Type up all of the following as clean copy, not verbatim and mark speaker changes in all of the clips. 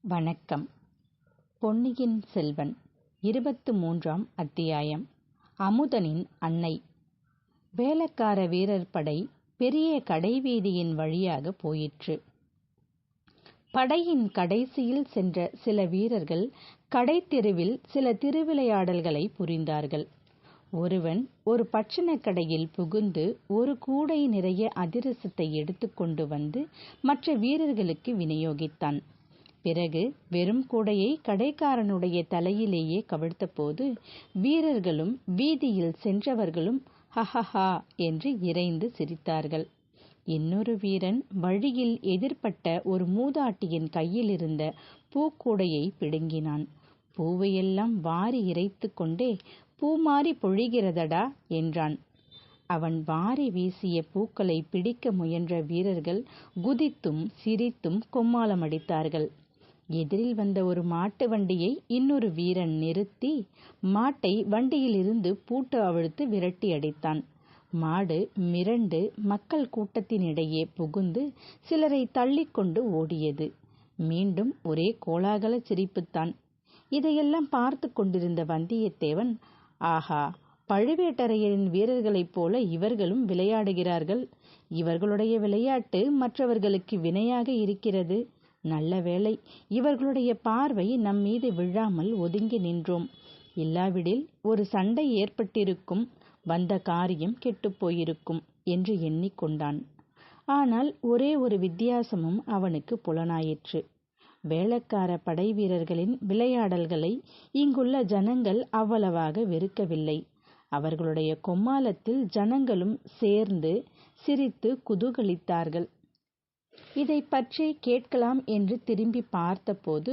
Speaker 1: வணக்கம். பொன்னியின் செல்வன் 23ஆம் அத்தியாயம். அமுதனின் அன்னை. வேளக்கார வீரர் படை பெரிய கடைவீதியின் வழியாக போயிற்று. படையின் கடைசியில் சென்ற சில வீரர்கள் கடைத்தெருவில் சில திருவிளையாடல்களை புரிந்தார்கள். ஒருவன் ஒரு பட்சணக் கடையில் புகுந்து ஒரு கூடை நிறைய அதிரசத்தை எடுத்துக்கொண்டு வந்து மற்ற வீரர்களுக்கு விநியோகித்தான். பிறகு வெறும் கூடையை கடைக்காரனுடைய தலையிலேயே கவிழ்த்தபோது வீரர்களும் வீதியில் சென்றவர்களும் ஹஹஹா என்று இரைந்து சிரித்தார்கள். இன்னொரு வீரன் வழியில் எதிர்பட்ட ஒரு மூதாட்டியின் கையில் இருந்த பூக்கூடையை பிடுங்கினான். பூவையெல்லாம் வாரி இறைத்து கொண்டே, பூமாரி பொழிகிறதடா என்றான். அவன் வாரி வீசிய பூக்களை பிடிக்க முயன்ற வீரர்கள் குதித்தும் சிரித்தும் கொம்மாளமடித்தார்கள். எதிரில் வந்த ஒரு மாட்டு வண்டியை இன்னொரு வீரன் நிறுத்தி மாட்டை வண்டியிலிருந்து பூட்டு அவிழ்த்து விரட்டி அடித்தான். மாடு மிரண்டு மக்கள் கூட்டத்தினிடையே புகுந்து சிலரை தள்ளிக்கொண்டு ஓடியது. மீண்டும் ஒரே கோலாகல சிரிப்புத்தான். இதையெல்லாம் பார்த்து கொண்டிருந்த வந்தியத்தேவன், ஆஹா, பழுவேட்டரையரின் வீரர்களைப் போல இவர்களும் விளையாடுகிறார்கள். இவர்களுடைய விளையாட்டு மற்றவர்களுக்கு வினையாக இருக்கிறது. நல்ல வேளை, இவர்களுடைய பார்வை நம் மீது விழாமல் ஒதுங்கி நின்றோம். இல்லாவிடில் ஒரு சண்டை ஏற்பட்டிருக்கும், வந்த காரியம் கெட்டுப்போயிருக்கும் என்று எண்ணிக்கொண்டான். ஆனால் ஒரே ஒரு வித்தியாசமும் அவனுக்கு புலனாயிற்று. வேளக்கார படை வீரர்களின் விளையாடல்களை இங்குள்ள ஜனங்கள் அவ்வளவாக வெறுக்கவில்லை. அவர்களுடைய கொம்மாளத்தில் ஜனங்களும் சேர்ந்து சிரித்து குதூகலித்தார்கள். இதை பற்றி கேட்கலாம் என்று திரும்பி பார்த்தபோது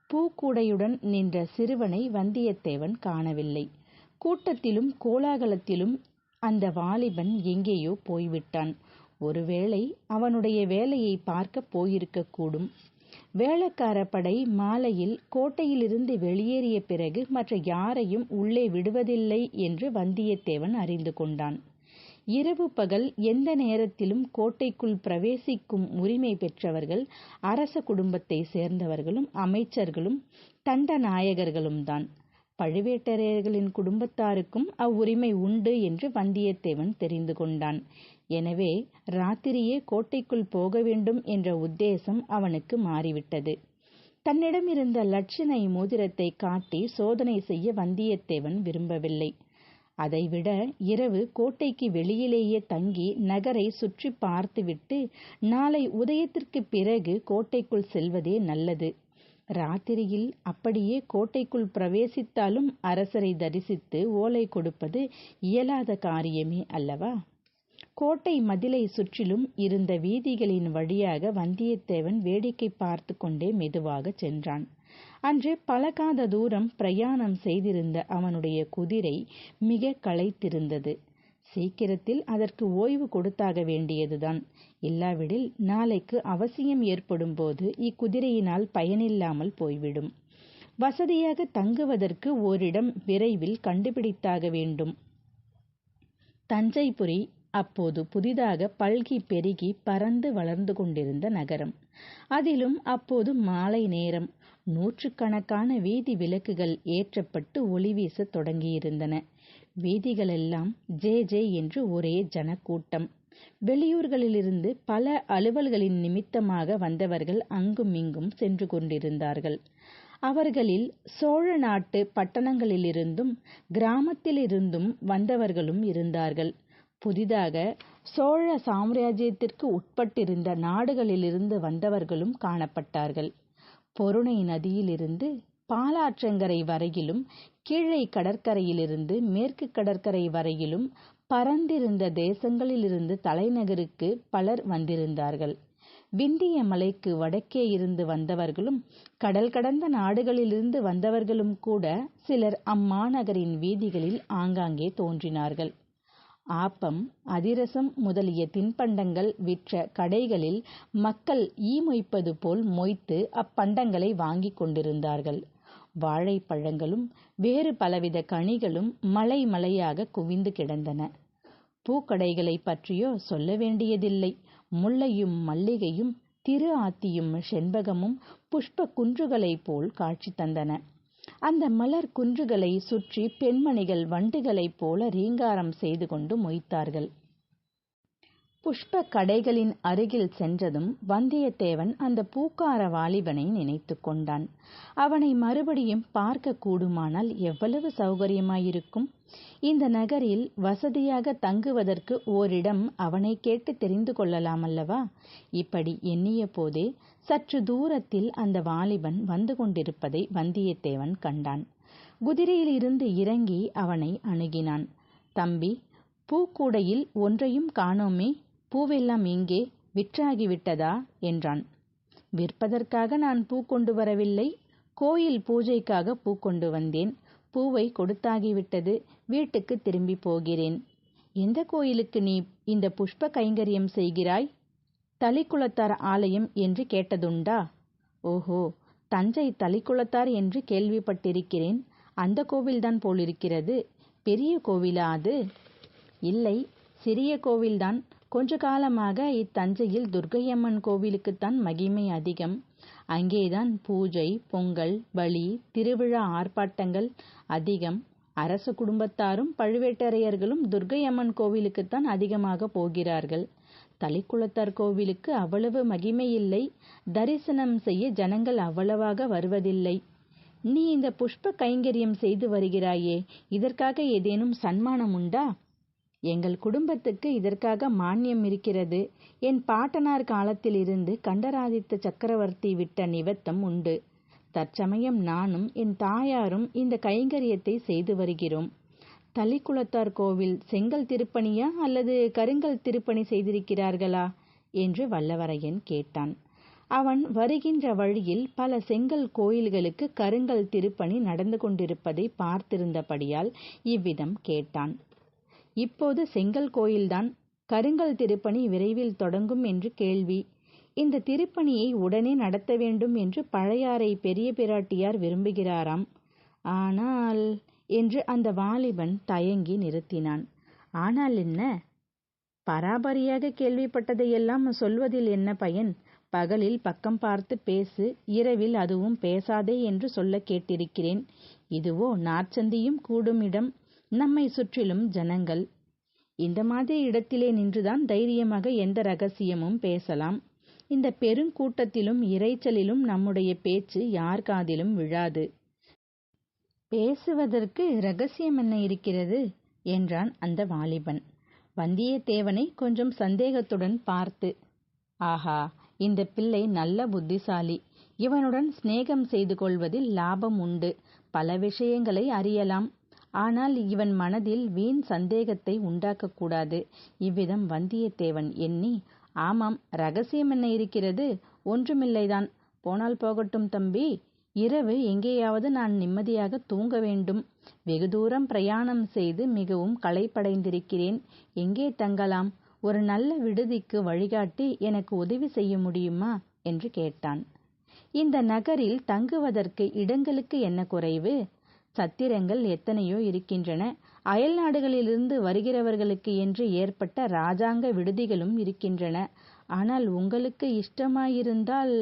Speaker 1: பூக்கூடையுடன் நின்ற சிறுவனை வந்தியத்தேவன் காணவில்லை. கூட்டத்திலும் கோலாகலத்திலும் அந்த வாலிபன் எங்கேயோ போய்விட்டான். ஒருவேளை அவனுடைய வேலையை பார்க்க போயிருக்கக்கூடும். வேளக்கார படை மாலையில் கோட்டையிலிருந்து வெளியேறிய பிறகு மற்ற யாரையும் உள்ளே விடுவதில்லை என்று வந்தியத்தேவன் அறிந்து கொண்டான். இரவு பகல் எந்த நேரத்திலும் கோட்டைக்குள் பிரவேசிக்கும் உரிமை பெற்றவர்கள் அரச குடும்பத்தை சேர்ந்தவர்களும் அமைச்சர்களும் தண்டநாயகர்களும் தான். பழுவேட்டரையர்களின் குடும்பத்தாருக்கும் அவ்வுரிமை உண்டு என்று வந்தியத்தேவன் தெரிந்து கொண்டான். எனவே ராத்திரியே கோட்டைக்குள் போக வேண்டும் என்ற உத்தேசம் அவனுக்கு மாறிவிட்டது. தன்னிடமிருந்த லட்சணை மோதிரத்தை காட்டி சோதனை செய்ய வந்தியத்தேவன் விரும்பவில்லை. அதைவிட இரவு கோட்டைக்கு வெளியிலேயே தங்கி நகரை சுற்றி பார்த்துவிட்டு நாளை உதயத்திற்கு பிறகு கோட்டைக்குள் செல்வதே நல்லது. ராத்திரியில் அப்படியே கோட்டைக்குள் பிரவேசித்தாலும் அரசரை தரிசித்து ஓலை கொடுப்பது இயலாத காரியமே அல்லவா? கோட்டை மதிலை சுற்றிலும் இருந்த வீதிகளின் வழியாக வந்தியத்தேவன் வேடிக்கை பார்த்து கொண்டே மெதுவாக சென்றான். அன்று பலகாத தூரம் பிரயாணம் செய்திருந்த அவனுடைய குதிரை மிக களைத்திருந்தது. சீக்கிரத்தில் அதற்கு ஓய்வு கொடுத்தாக வேண்டியதுதான். இல்லாவிடில் நாளைக்கு அவசியம் ஏற்படும் போது இக்குதிரையினால் பயனில்லாமல் போய்விடும். வசதியாக தங்குவதற்கு ஓரிடம் விரைவில் கண்டுபிடித்தாக வேண்டும். தஞ்சைபுரி அப்போது புதிதாக பல்கி பெருகி பறந்து வளர்ந்து கொண்டிருந்த நகரம். அதிலும் அப்போது மாலை நேரம். நூற்றுக்கணக்கான வீதி விளக்குகள் ஏற்றப்பட்டு ஒளி வீச தொடங்கியிருந்தன. வீதிகளெல்லாம் ஜே ஜே என்று ஒரே ஜனக்கூட்டம். வெளியூர்களிலிருந்து பல அலுவல்களின் நிமித்தமாக வந்தவர்கள் அங்கும் இங்கும் சென்று கொண்டிருந்தார்கள். அவர்களில் சோழ நாட்டு பட்டணங்களிலிருந்தும் கிராமத்திலிருந்தும் வந்தவர்களும் இருந்தார்கள். புதிதாக சோழ சாம்ராஜ்யத்திற்கு உட்பட்டிருந்த நாடுகளிலிருந்து வந்தவர்களும் காணப்பட்டார்கள். பொருணை நதியிலிருந்து பாலாற்றங்கரை வரையிலும் கீழே கடற்கரையிலிருந்து மேற்கு கடற்கரை வரையிலும் பரந்திருந்த தேசங்களிலிருந்து தலைநகருக்கு பலர் வந்திருந்தார்கள். விந்திய மலைக்கு வடக்கே இருந்து வந்தவர்களும் கடல் கடந்த நாடுகளிலிருந்து வந்தவர்களும் கூட சிலர் அம்மாநகரின் வீதிகளில் ஆங்காங்கே தோன்றினார்கள். ஆப்பம், அதிரசம் முதலிய தின்பண்டங்கள் விற்ற கடைகளில் மக்கள் ஈ மொய்ப்பது போல் மொய்த்து அப்பண்டங்களை வாங்கி கொண்டிருந்தார்கள். வாழைப்பழங்களும் வேறு பலவித கனிகளும் மலை மலையாக குவிந்து கிடந்தன. பூக்கடைகளை பற்றியோ சொல்ல வேண்டியதில்லை. முல்லையும் மல்லிகையும் திரு ஆத்தியும் செண்பகமும் புஷ்ப குன்றுகளைப் போல் காட்சி தந்தன. அந்த மலர் குன்றுகளை சுற்றி பெண்மணிகள் வண்டுகளைப் போல ரீங்காரம் செய்து கொண்டு மொய்த்தார்கள். புஷ்ப கடைகளின் அருகில் சென்றதும் வந்தியத்தேவன் அந்த பூக்கார வாலிபனை நினைத்து கொண்டான். அவனை மறுபடியும் பார்க்க கூடுமானால் எவ்வளவு சௌகரியமாயிருக்கும்! இந்த நகரில் வசதியாக தங்குவதற்கு ஓரிடம் அவனை கேட்டு தெரிந்து கொள்ளலாமல்லவா? இப்படி எண்ணிய போதே சற்று தூரத்தில் அந்த வாலிபன் வந்து கொண்டிருப்பதை வந்தியத்தேவன் கண்டான். குதிரையிலிருந்து இறங்கி அவனை அணுகினான். தம்பி, பூக்கூடையில் ஒன்றையும் காணோமே, பூவெல்லாம் எங்கே? விற்றாகிவிட்டதா? என்றான். விற்பதற்காக நான் பூ கொண்டு வரவில்லை, கோயில் பூஜைக்காக பூ கொண்டு வந்தேன். பூவை கொடுத்தாகிவிட்டது, வீட்டுக்கு திரும்பி போகிறேன். எந்த கோயிலுக்கு நீ இந்த புஷ்ப கைங்கரியம் செய்கிறாய்? தளிக்குளத்தார் ஆலயம் என்று கேட்டதுண்டா? ஓஹோ, தஞ்சை தளிக்குளத்தார் என்று கேள்விப்பட்டிருக்கிறேன். அந்த கோவில்தான் போலிருக்கிறது. பெரிய கோவிலா அது? இல்லை, சிறிய கோவில்தான். கொஞ்ச காலமாக இத்தஞ்சையில் துர்க்கையம்மன் கோவிலுக்குத்தான் மகிமை அதிகம். அங்கேதான் பூஜை, பொங்கல், பலி, திருவிழா ஆர்ப்பாட்டங்கள் அதிகம். அரச குடும்பத்தாரும் பழுவேட்டரையர்களும் துர்க்கையம்மன் கோவிலுக்குத்தான் அதிகமாக போகிறார்கள். தளிக்குளத்தார் கோவிலுக்கு அவ்வளவு மகிமை இல்லை. தரிசனம் செய்ய ஜனங்கள் அவ்வளவாக வருவதில்லை. நீ இந்த புஷ்ப கைங்கரியம் செய்து வருகிறாயே, இதற்காக ஏதேனும் சன்மானம் உண்டா? எங்கள் குடும்பத்துக்கு இதற்காக மானியம் இருக்கிறது. என் பாட்டனார் காலத்திலிருந்து கண்டராதித்த சக்கரவர்த்தி விட்ட நிவத்தம் உண்டு. தற்சமயம் நானும் என் தாயாரும் இந்த கைங்கரியத்தை செய்து வருகிறோம். தளிக்குளத்தார் கோவில் செங்கல் திருப்பணியா அல்லது கருங்கல் திருப்பணி செய்திருக்கிறார்களா என்று வல்லவரையன் கேட்டான். அவன் வருகின்ற வழியில் பல செங்கல் கோயில்களுக்கு கருங்கல் திருப்பணி நடந்து கொண்டிருப்பதை பார்த்திருந்தபடியால் இவ்விதம் கேட்டான். இப்போது செங்கல் கோயில்தான், கருங்கல் திருப்பணி விரைவில் தொடங்கும் என்று கேள்வி. இந்த திருப்பணியை உடனே நடத்த வேண்டும் என்று பழையாறை பெரிய பிராட்டியார் விரும்புகிறாராம். ஆனால் என்று அந்த வாலிபன் தயங்கி நிறுத்தினான். ஆனால் என்ன? பராபரியாக கேள்விப்பட்டதையெல்லாம் சொல்வதில் என்ன பயன்? பகலில் பக்கம் பார்த்து பேசு, இரவில் அதுவும் பேசாதே என்று சொல்ல கேட்டிருக்கிறேன். இதுவோ நாற்சந்தியும் கூடும் இடம், நம்மை சுற்றிலும் ஜனங்கள். இந்த மாதிரி இடத்திலே நின்றுதான் தைரியமாக எந்த ரகசியமும் பேசலாம். இந்த பெருங்கூட்டத்திலும் இரைச்சலிலும் நம்முடைய பேச்சு யார் காதிலும் விழாது. பேசுவதற்கு ரகசியம் என்ன இருக்கிறது என்றான் அந்த வாலிபன். வந்தியத்தேவனை கொஞ்சம் சந்தேகத்துடன் பார்த்து, ஆஹா, இந்த பிள்ளை நல்ல புத்திசாலி. இவனுடன் சிநேகம் செய்து கொள்வதில் லாபம் உண்டு. பல விஷயங்களை அறியலாம். ஆனால் இவன் மனதில் வீண் சந்தேகத்தை உண்டாக்கக்கூடாது. இவ்விதம் வந்தியத்தேவன் எண்ணி, ஆமாம், ரகசியம் என்ன இருக்கிறது? ஒன்றுமில்லைதான். போனால் போகட்டும் தம்பி. இரவு எங்கேயாவது நான் நிம்மதியாக தூங்க வேண்டும். வெகு தூரம் பிரயாணம் செய்து மிகவும் களைப்படைந்திருக்கிறேன். எங்கே தங்கலாம்? ஒரு நல்ல விடுதிக்கு வழிகாட்டி எனக்கு உதவி செய்ய முடியுமா என்று கேட்டான். இந்த நகரில் தங்குவதற்கு இடங்களுக்கு என்ன குறைவு? சத்திரங்கள் எத்தனையோ இருக்கின்றன. அயல் நாடுகளிலிருந்து வருகிறவர்களுக்கு என்று ஏற்பட்ட இராஜாங்க விடுதிகளும் இருக்கின்றன. ஆனால் உங்களுக்கு இஷ்டமாயிருந்தால்...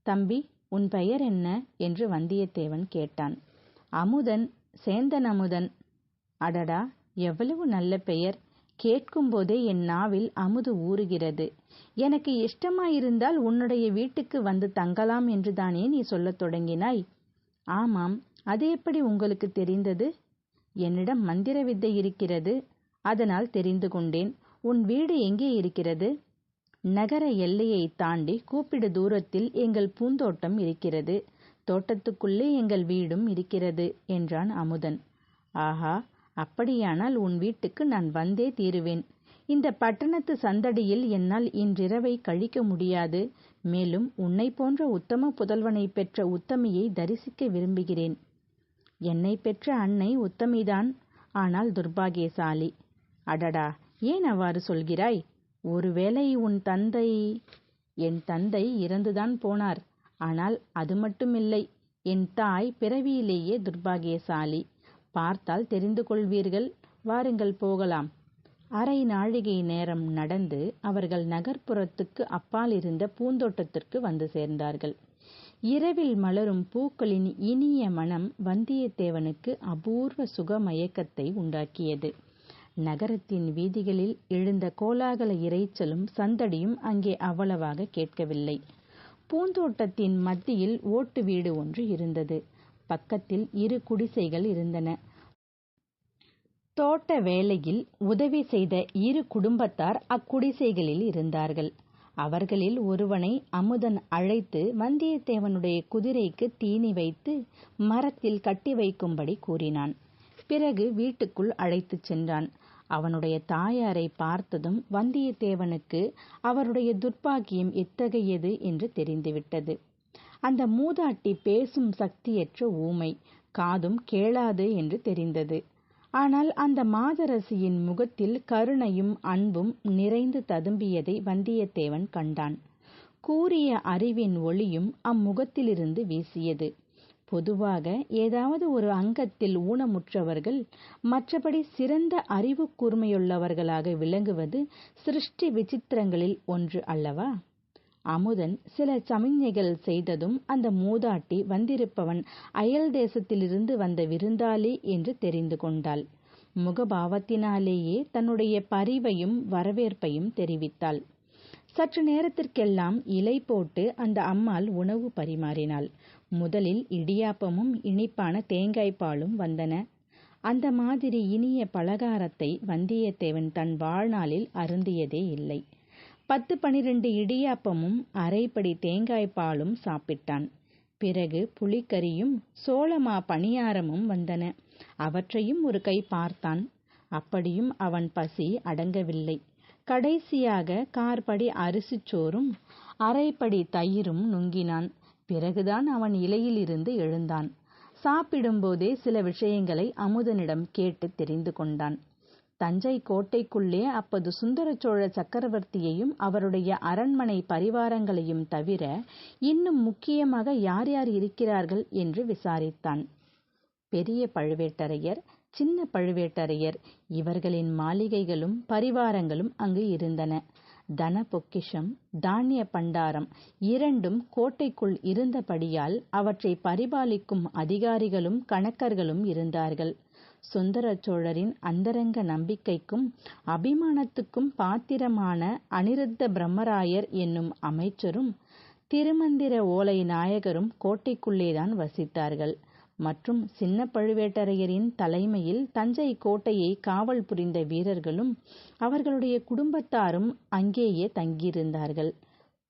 Speaker 1: தம்பி, உன் பெயர் என்ன என்று வந்தியத்தேவன் கேட்டான். அமுதன், சேந்தன் அமுதன். அடடா, எவ்வளவு நல்ல பெயர்! கேட்கும்போதே என் நாவில் அமுது ஊறுகிறது. எனக்கு இஷ்டமாயிருந்தால் உன்னுடைய வீட்டுக்கு வந்து தங்கலாம் என்று தானே நீ சொல்லத் தொடங்கினாய்? ஆமாம், அது எப்படி உங்களுக்கு தெரிந்தது? என்னிடம் மந்திர வித்தை இருக்கிறது, அதனால் தெரிந்து கொண்டேன். உன் வீடு எங்கே இருக்கிறது? நகர எல்லையை தாண்டி கூப்பிடு தூரத்தில் எங்கள் பூந்தோட்டம் இருக்கிறது. தோட்டத்துக்குள்ளே எங்கள் வீடும் இருக்கிறது என்றான் அமுதன். ஆஹா, அப்படியானால் உன் வீட்டுக்கு நான் வந்தே தீருவேன். இந்த பட்டணத்து சந்தடியில் என்னால் இன்றிரவை கழிக்க முடியாது. மேலும் உன்னை போன்ற உத்தம புதல்வனை பெற்ற உத்தமியை தரிசிக்க விரும்புகிறேன். என்னை பெற்ற அன்னை உத்தமிதான், ஆனால் துர்பாகியசாலி. அடடா, ஏன் அவ்வாறு சொல்கிறாய்? ஒருவேளை உன் தந்தை... என் தந்தை இறந்துதான் போனார். ஆனால் அது மட்டுமில்லை, என் தாய் பிறவியிலேயே துர்பாகியசாலி. பார்த்தால் தெரிந்து கொள்வீர்கள். வாருங்கள், போகலாம். அரை நாழிகை நேரம் நடந்து அவர்கள் நகர்ப்புறத்துக்கு அப்பால் இருந்த பூந்தோட்டத்திற்கு வந்து சேர்ந்தார்கள். இரவில் மலரும் பூக்களின் இனிய மனம் வந்தியத்தேவனுக்கு அபூர்வ சுகமயக்கத்தை உண்டாக்கியது. நகரத்தின் வீதிகளில் எழுந்த கோலாகல இரைச்சலும் சந்தடியும் அங்கே அவ்வளவாக கேட்கவில்லை. பூந்தோட்டத்தின் மத்தியில் ஓட்டு வீடு ஒன்று இருந்தது. பக்கத்தில் 2 குடிசைகள் இருந்தன. தோட்ட வேலையில் உதவி செய்த 2 குடும்பத்தார் அக்குடிசைகளில் இருந்தார்கள். அவர்களில் ஒருவனை அமுதன் அழைத்து வந்தியத்தேவனுடைய குதிரைக்கு தீனி வைத்து மரத்தில் கட்டி வைக்கும்படி கூறினான். பிறகு வீட்டுக்குள் அழைத்துச் சென்றான். அவனுடைய தாயாரை பார்த்ததும் வந்தியத்தேவனுக்கு அவருடைய துர்ப்பாக்கியம் எத்தகையது என்று தெரிந்துவிட்டது. அந்த மூதாட்டி பேசும் சக்தியற்ற ஊமை, காதும் கேளாது என்று தெரிந்தது. ஆனால் அந்த மாதரசியின் முகத்தில் கருணையும் அன்பும் நிறைந்து ததும்பியதை வந்தியத்தேவன் கண்டான். கூரிய அறிவின் ஒளியும் அம்முகத்திலிருந்து வீசியது. பொதுவாக ஏதாவது ஒரு அங்கத்தில் ஊனமுற்றவர்கள் மற்றபடி சிறந்த அறிவு கூர்மையுள்ளவர்களாக விளங்குவது சிருஷ்டி விசித்திரங்களில் ஒன்று அல்லவா? அமுதன் சில சமிஞ்ஞைகள் செய்ததும் அந்த மூதாட்டி வந்திருப்பவன் அயல் தேசத்திலிருந்து வந்த விருந்தாளி என்று தெரிந்து கொண்டாள். முகபாவத்தினாலேயே தன்னுடைய பரிவையும் வரவேற்பையும் தெரிவித்தாள். சற்று நேரத்திற்கெல்லாம் இலை போட்டு அந்த அம்மாள் உணவு பரிமாறினாள். முதலில் இடியாப்பமும் இனிப்பான தேங்காய் பாலும் வந்தன. அந்த மாதிரி இனிய பலகாரத்தை வந்தியத்தேவன் தன் வாழ்நாளில் அருந்தியதே இல்லை. 10-12 இடியாப்பமும் அரைப்படி தேங்காய் பாலும் சாப்பிட்டான். பிறகு புளிக்கறியும் சோளமா பணியாரமும் வந்தன. அவற்றையும் ஒரு கை பார்த்தான். அப்படியும் அவன் பசி அடங்கவில்லை. கடைசியாக காற்படி அரிசிச்சோறும் அரைப்படி தயிரும் நுங்கினான். பிறகுதான் அவன் இலையிலிருந்து எழுந்தான். சாப்பிடும்போதே சில விஷயங்களை அமுதனிடம் கேட்டு தெரிந்து கொண்டான். தஞ்சை கோட்டைக்குள்ளே அப்போது சுந்தர சோழ சக்கரவர்த்தியையும் அவருடைய அரண்மனை பரிவாரங்களையும் தவிர இன்னும் முக்கியமாக யார் யார் இருக்கிறார்கள் என்று விசாரித்தான். பெரிய பழுவேட்டரையர், சின்ன பழுவேட்டரையர் இவர்களின் மாளிகைகளும் பரிவாரங்களும் அங்கு இருந்தன. தன பொக்கிஷம், தானிய பண்டாரம் இரண்டும் கோட்டைக்குள் இருந்தபடியால் அவற்றை பரிபாலிக்கும் அதிகாரிகளும் கணக்கர்களும் இருந்தார்கள். சுந்தர சோழரின் அந்தரங்க நம்பிக்கைக்கும் அபிமானத்துக்கும் பாத்திரமான அனிருத்த பிரம்மராயர் என்னும் அமைச்சரும் திருமந்திர ஓலை நாயகரும் கோட்டைக்குள்ளேதான் வசித்தார்கள். மற்றும் சின்ன பழுவேட்டரையரின் தலைமையில் தஞ்சை கோட்டையை காவல் புரிந்த வீரர்களும் அவர்களுடைய குடும்பத்தாரும் அங்கேயே தங்கியிருந்தார்கள்.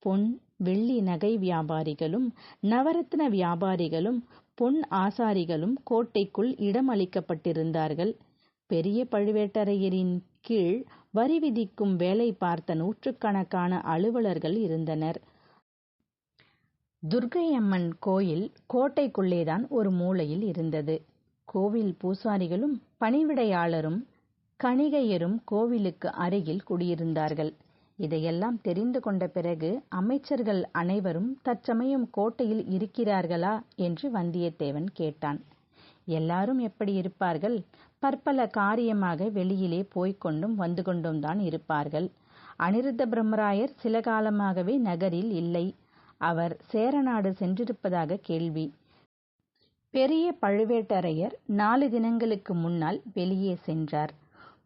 Speaker 1: பொன் வெள்ளி நகை வியாபாரிகளும் நவரத்ன வியாபாரிகளும் பொன் ஆசாரிகளும் கோட்டைக்குள் இடம் அளிக்கப்பட்டிருந்தார்கள். பெரிய பழுவேட்டரையரின் கீழ் வரி விதிக்கும் வேலை பார்த்த 100கணக்கான அலுவலர்கள் இருந்தனர். துர்க்கையம்மன் கோயில் கோட்டைக்குள்ளேதான் ஒரு மூலையில் இருந்தது. கோவில் பூசாரிகளும் பணிவிடையாளரும் கணிகையரும் கோவிலுக்கு அருகில் குடியிருந்தார்கள். இதையெல்லாம் தெரிந்து கொண்ட பிறகு அமைச்சர்கள் அனைவரும் தற்சமயம் கோட்டையில் இருக்கிறார்களா என்று வந்தியத்தேவன் கேட்டான். எல்லாரும் எப்படி இருப்பார்கள்? பற்பல காரியமாக வெளியிலே போய்கொண்டும் வந்து கொண்டும் தான் இருப்பார்கள். அனிருத்த பிரம்மராயர் சில காலமாகவே நகரில் இல்லை. அவர் சேரநாடு சென்றிருப்பதாக கேள்வி. பெரிய பழுவேட்டரையர் 4 தினங்களுக்கு முன்னால் வெளியே சென்றார்.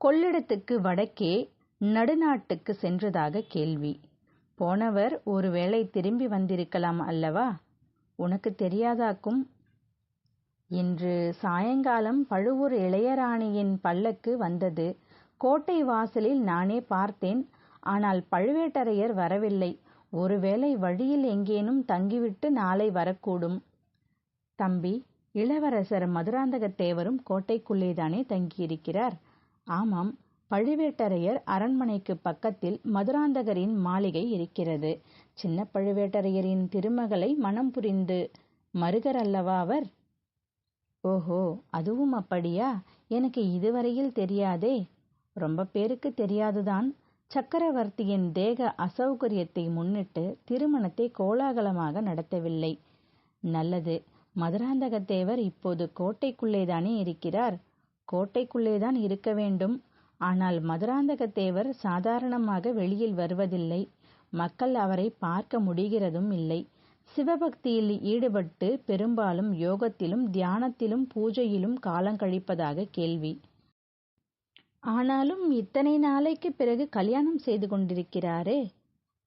Speaker 1: கொள்ளிடத்துக்கு வடக்கே நடுநாட்டுக்கு சென்றதாக கேள்வி. போனவர் ஒருவேளை திரும்பி வந்திருக்கலாம் அல்லவா? உனக்கு தெரியாதாக்கும்? இன்று சாயங்காலம் பழுவூர் இளையராணியின் பல்லக்கு வந்தது. கோட்டை வாசலில் நானே பார்த்தேன். ஆனால் பழுவேட்டரையர் வரவில்லை. ஒருவேளை வழியில் எங்கேனும் தங்கிவிட்டு நாளை வரக்கூடும். தம்பி, இளவரசர் மதுராந்தகத்தேவரும் கோட்டைக்குள்ளேதானே தங்கியிருக்கிறார்? ஆமாம், பழுவேட்டரையர் அரண்மனைக்கு பக்கத்தில் மதுராந்தகரின் மாளிகை இருக்கிறது. சின்ன பழுவேட்டரையரின் திருமகளை மனம் புரிந்து மருகர் அல்லவா அவர்? ஓஹோ, அதுவும் அப்படியா? எனக்கு இதுவரையில் தெரியாதே. ரொம்ப பேருக்கு தெரியாதுதான். சக்கரவர்த்தியின் தேக அசௌகரியத்தை முன்னிட்டு திருமணத்தை கோலாகலமாக நடத்தவில்லை. நல்லது. மதுராந்தகத்தேவர் இப்போது கோட்டைக்குள்ளேதானே இருக்கிறார்? கோட்டைக்குள்ளேதான் இருக்க வேண்டும். ஆனால் மதுராந்தகத்தேவர் சாதாரணமாக வெளியில் வருவதில்லை. மக்கள் அவரை பார்க்க முடிகிறதும் இல்லை. சிவபக்தியில் ஈடுபட்டு பெரும்பாலும் யோகத்திலும் தியானத்திலும் பூஜையிலும் காலங்கழிப்பதாக கேள்வி. ஆனாலும் இத்தனை நாளைக்கு பிறகு கல்யாணம் செய்து கொண்டிருக்கிறாரே?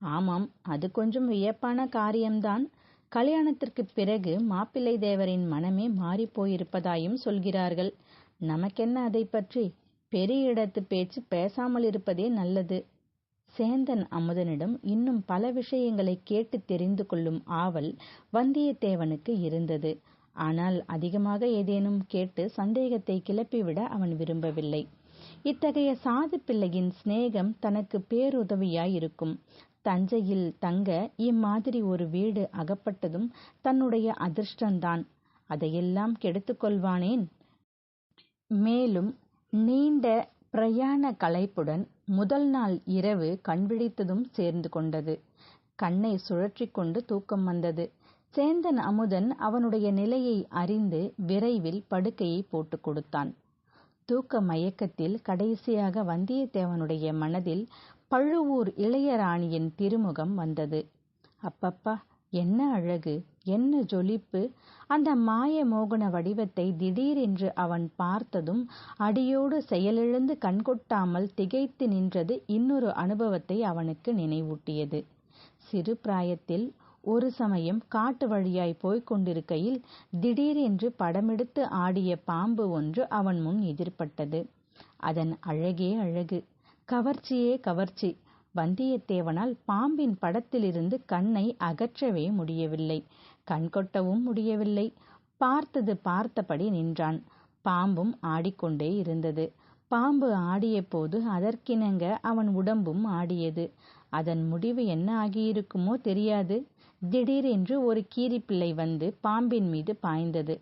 Speaker 1: ஆமாம், அது கொஞ்சம் வியப்பான காரியம்தான். கல்யாணத்திற்கு பிறகு மாப்பிள்ளை தேவரின் மனமே மாறிப்போயிருப்பதாயும் சொல்கிறார்கள். நமக்கென்ன அதை பற்றி? பெரிய இடத்து பேச்சு பேசாமல் இருப்பதே நல்லது. சேந்தன் அமுதனிடம் இன்னும் பல விஷயங்களை கேட்டு தெரிந்து கொள்ளும் ஆவல் வந்தியத்தேவனுக்கு இருந்தது. ஆனால் அதிகமாக ஏதேனும் கேட்டு சந்தேகத்தை கிளப்பிவிட அவன் விரும்பவில்லை. இத்தகைய சாது பிள்ளையின் சிநேகம் தனக்கு பேருதவியாயிருக்கும். தஞ்சையில் தங்க இம்மாதிரி ஒரு வீடு அகப்பட்டதும் தன்னுடைய அதிர்ஷ்டந்தான். அதையெல்லாம் கெடுத்துக் கொள்வானேன்? மேலும் நீண்ட பிரயாண களைப்புடன் முதல் நாள் இரவு கண்விழித்ததும் சேர்ந்து கொண்டது. கண்ணை சுழற்றி கொண்டு தூக்கம் வந்தது. சேந்தன் அமுதன் அவனுடைய நிலையை அறிந்து விரைவில் படுக்கையை போட்டு கொடுத்தான். தூக்க மயக்கத்தில் கடைசியாக வந்தியத்தேவனுடைய மனதில் பழுவூர் இளையராணியின் திருமுகம் வந்தது. அப்பப்பா, என்ன அழகு, என்ன ஜொலிப்பு! அந்த மாய மோகன வடிவத்தை திடீரென்று அவன் பார்த்ததும் அடியோடு செயலிழந்து கண்கொட்டாமல் திகைத்து நின்றது இன்னொரு அனுபவத்தை அவனுக்கு நினைவூட்டியது. சிறு பிராயத்தில் ஒரு சமயம் காட்டு வழியாய் போய்க் கொண்டிருக்கையில் திடீரென்று படமெடுத்து ஆடிய பாம்பு ஒன்று அவன் முன் எதிர்பட்டது. அதன் அழகே அழகு, கவர்ச்சியே கவர்ச்சி. வந்தியத்தேவனால் பாம்பின் படத்திலிருந்து கண்ணை அகற்றவே முடியவில்லை, கண்கொட்டவும் முடியவில்லை. பார்த்தது பார்த்தபடி நின்றான். பாம்பும் ஆடிக்கொண்டே இருந்தது. பாம்பு ஆடிய போது அதற்கிணங்க அவன் உடம்பும் ஆடியது. அதன் முடிவு என்ன ஆகியிருக்குமோ தெரியாது. திடீரென்று ஒரு கீரிப்பிள்ளை வந்து பாம்பின் மீது பாய்ந்தது.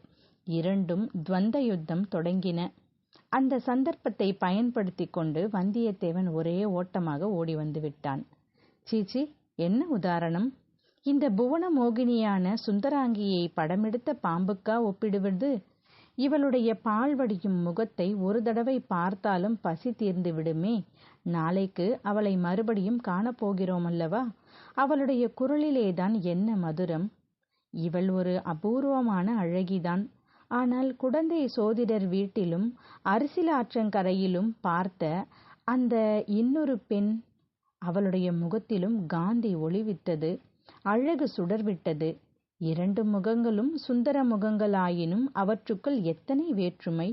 Speaker 1: இரண்டும் துவந்த யுத்தம் தொடங்கின. அந்த சந்தர்ப்பத்தை பயன்படுத்தி கொண்டு வந்தியத்தேவன் ஒரே ஓட்டமாக ஓடி வந்து விட்டான். சீச்சி, என்ன உதாரணம்! இந்த புவன மோகினியான சுந்தராங்கியை படமெடுத்த பாம்புக்கா ஒப்பிடுவது? இவளுடைய பால் வடியும் முகத்தை ஒரு தடவை பார்த்தாலும் பசி தீர்ந்து விடுமே. நாளைக்கு அவளை மறுபடியும் காணப்போகிறோம் அல்லவா? அவளுடைய குரலிலேதான் என்ன மதுரம்! இவள் ஒரு அபூர்வமான அழகிதான். ஆனால் குடந்தை சோதிடர் வீட்டிலும் அரிசிலாற்றங்கரையிலும் பார்த்த அந்த இன்னொரு பெண், அவளுடைய முகத்திலும் காந்தி ஒளிவிட்டது, அழகு சுடர்விட்டது. இரண்டு முகங்களும் சுந்தர முகங்களாயினும் அவற்றுக்குள் எத்தனை வேற்றுமை!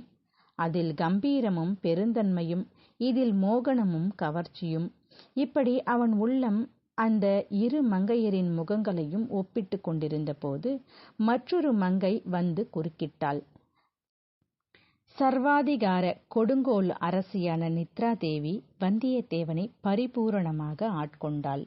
Speaker 1: அதில் கம்பீரமும் பெருந்தன்மையும், இதில் மோகனமும் கவர்ச்சியும். இப்படி அவன் உள்ளம் அந்த இரு மங்கையரின் முகங்களையும் ஒப்பிட்டு கொண்டிருந்த போது மற்றொரு மங்கை வந்து குறுக்கிட்டாள். சர்வாதிகார கொடுங்கோல் அரசியான நித்ரா தேவி வந்தியத்தேவனை பரிபூரணமாக ஆட்கொண்டாள்.